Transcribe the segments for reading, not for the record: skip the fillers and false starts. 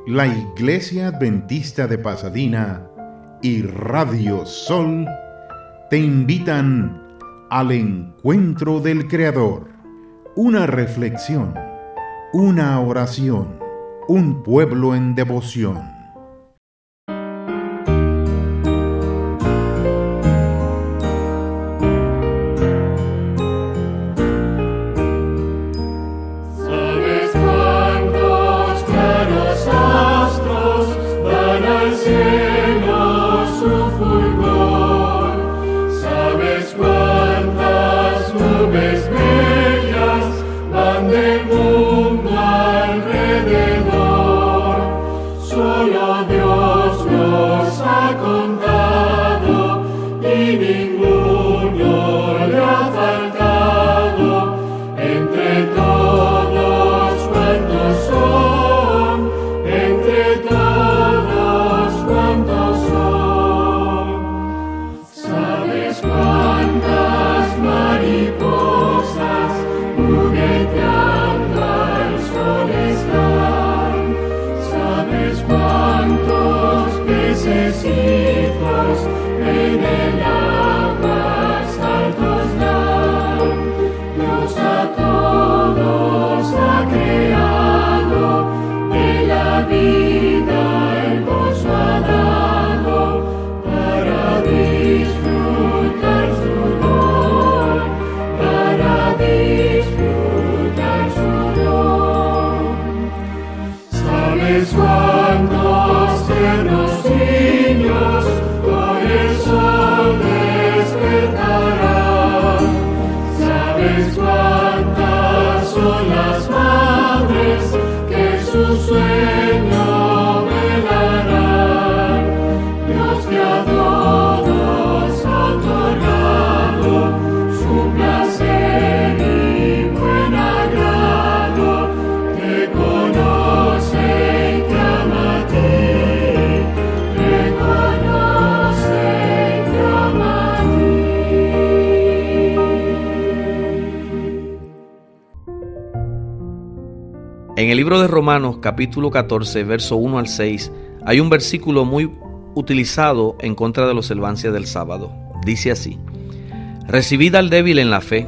La Iglesia Adventista de Pasadena y Radio Sol te invitan al encuentro del Creador. Una reflexión, una oración, un pueblo en devoción. En el libro de Romanos, capítulo 14, verso 1 al 6, hay un versículo muy utilizado en contra de la observancia del sábado. Dice así: recibid al débil en la fe,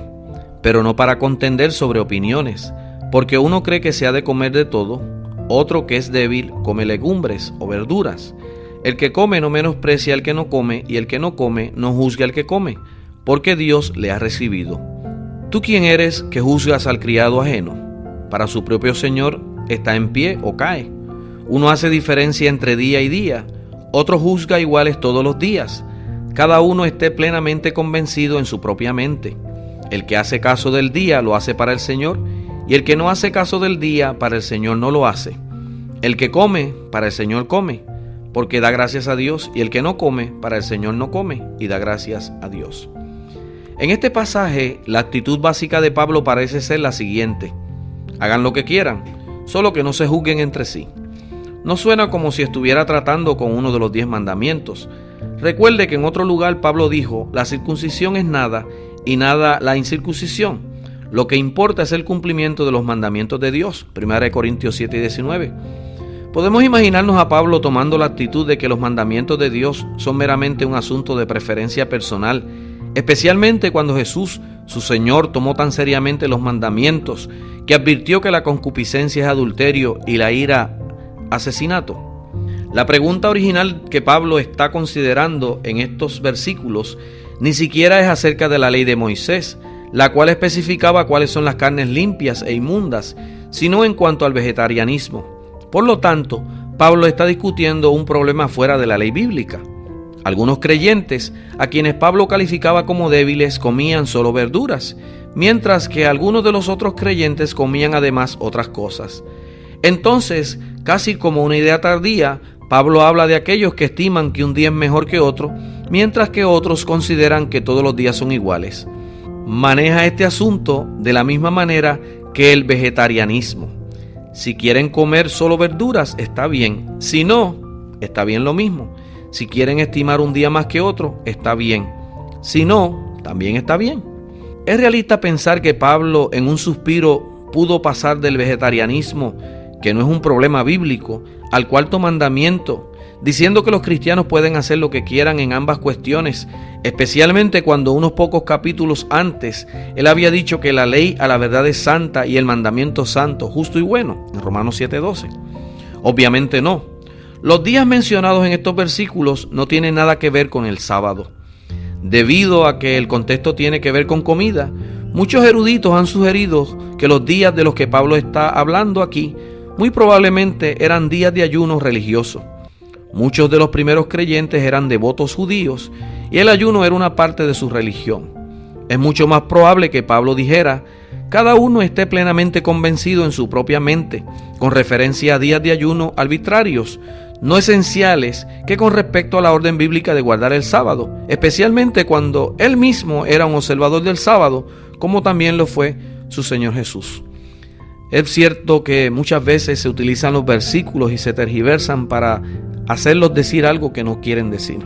pero no para contender sobre opiniones, porque uno cree que se ha de comer de todo, otro que es débil come legumbres o verduras. El que come no menosprecia al que no come, y el que no come no juzga al que come, porque Dios le ha recibido. ¿Tú quién eres que juzgas al criado ajeno? Para su propio Señor está en pie o cae. Uno hace diferencia entre día y día, otro juzga iguales todos los días. Cada uno esté plenamente convencido en su propia mente. El que hace caso del día lo hace para el Señor, y el que no hace caso del día para el Señor no lo hace. El que come, para el Señor come, porque da gracias a Dios, y el que no come, para el Señor no come, y da gracias a Dios. En este pasaje, la actitud básica de Pablo parece ser la siguiente: hagan lo que quieran, solo que no se juzguen entre sí. No suena como si estuviera tratando con uno de los 10 mandamientos. Recuerde que en otro lugar Pablo dijo: la circuncisión es nada y nada la incircuncisión. Lo que importa es el cumplimiento de los mandamientos de Dios. 1 Corintios 7 y 19. Podemos imaginarnos a Pablo tomando la actitud de que los mandamientos de Dios son meramente un asunto de preferencia personal, especialmente cuando Jesús, su Señor, tomó tan seriamente los mandamientos que advirtió que la concupiscencia es adulterio y la ira asesinato. La pregunta original que Pablo está considerando en estos versículos ni siquiera es acerca de la ley de Moisés, la cual especificaba cuáles son las carnes limpias e inmundas, sino en cuanto al vegetarianismo. Por lo tanto, Pablo está discutiendo un problema fuera de la ley bíblica. Algunos creyentes, a quienes Pablo calificaba como débiles, comían solo verduras, mientras que algunos de los otros creyentes comían además otras cosas. Entonces, casi como una idea tardía, Pablo habla de aquellos que estiman que un día es mejor que otro, mientras que otros consideran que todos los días son iguales. Maneja este asunto de la misma manera que el vegetarianismo. Si quieren comer solo verduras, está bien. Si no, está bien lo mismo. Si quieren estimar un día más que otro, está bien. Si no, también está bien. ¿Es realista pensar que Pablo en un suspiro pudo pasar del vegetarianismo, que no es un problema bíblico, al cuarto mandamiento, diciendo que los cristianos pueden hacer lo que quieran en ambas cuestiones, especialmente cuando unos pocos capítulos antes él había dicho que la ley a la verdad es santa y el mandamiento santo, justo y bueno, en Romanos 7:12? Obviamente no. Los días mencionados en estos versículos no tienen nada que ver con el sábado. Debido a que el contexto tiene que ver con comida, muchos eruditos han sugerido que los días de los que Pablo está hablando aquí muy probablemente eran días de ayuno religioso. Muchos de los primeros creyentes eran devotos judíos y el ayuno era una parte de su religión. Es mucho más probable que Pablo dijera: cada uno esté plenamente convencido en su propia mente, con referencia a días de ayuno arbitrarios, no esenciales, que con respecto a la orden bíblica de guardar el sábado, especialmente cuando él mismo era un observador del sábado, como también lo fue su Señor Jesús. Es cierto que muchas veces se utilizan los versículos y se tergiversan para hacerlos decir algo que no quieren decir.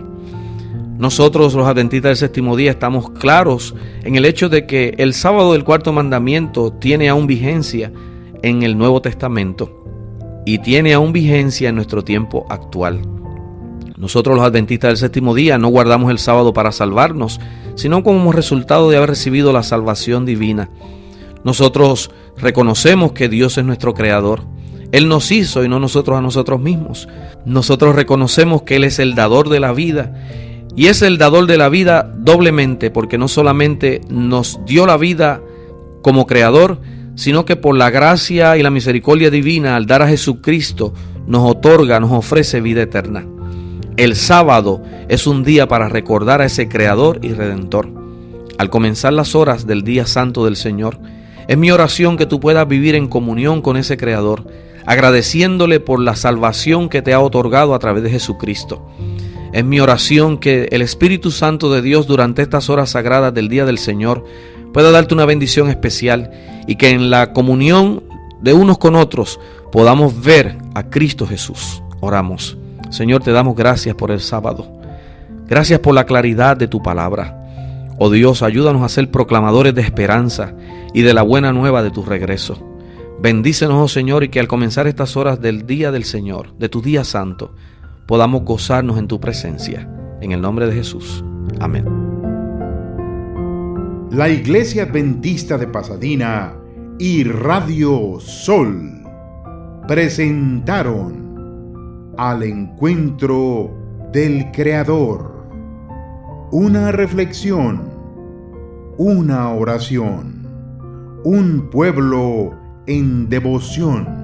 Nosotros, los adventistas del séptimo día, estamos claros en el hecho de que el sábado del cuarto mandamiento tiene aún vigencia en el Nuevo Testamento y tiene aún vigencia en nuestro tiempo actual. Nosotros, los adventistas del séptimo día, no guardamos el sábado para salvarnos, sino como resultado de haber recibido la salvación divina. Nosotros reconocemos que Dios es nuestro creador. Él nos hizo y no nosotros a nosotros mismos. Nosotros reconocemos que Él es el dador de la vida, y es el dador de la vida doblemente, porque no solamente nos dio la vida como creador, sino que por la gracia y la misericordia divina, al dar a Jesucristo, nos otorga, nos ofrece vida eterna. El sábado es un día para recordar a ese creador y redentor. Al comenzar las horas del día santo del Señor, es mi oración que tú puedas vivir en comunión con ese creador, agradeciéndole por la salvación que te ha otorgado a través de Jesucristo. Es mi oración que el Espíritu Santo de Dios durante estas horas sagradas del día del Señor pueda darte una bendición especial y que en la comunión de unos con otros podamos ver a Cristo Jesús. Oramos. Señor, te damos gracias por el sábado. Gracias por la claridad de tu palabra. Oh Dios, ayúdanos a ser proclamadores de esperanza y de la buena nueva de tu regreso. Bendícenos, oh Señor, y que al comenzar estas horas del día del Señor, de tu día santo, podamos gozarnos en tu presencia. En el nombre de Jesús. Amén. La Iglesia Adventista de Pasadena y Radio Sol presentaron Al Encuentro del Creador. Una reflexión, una oración, un pueblo en devoción.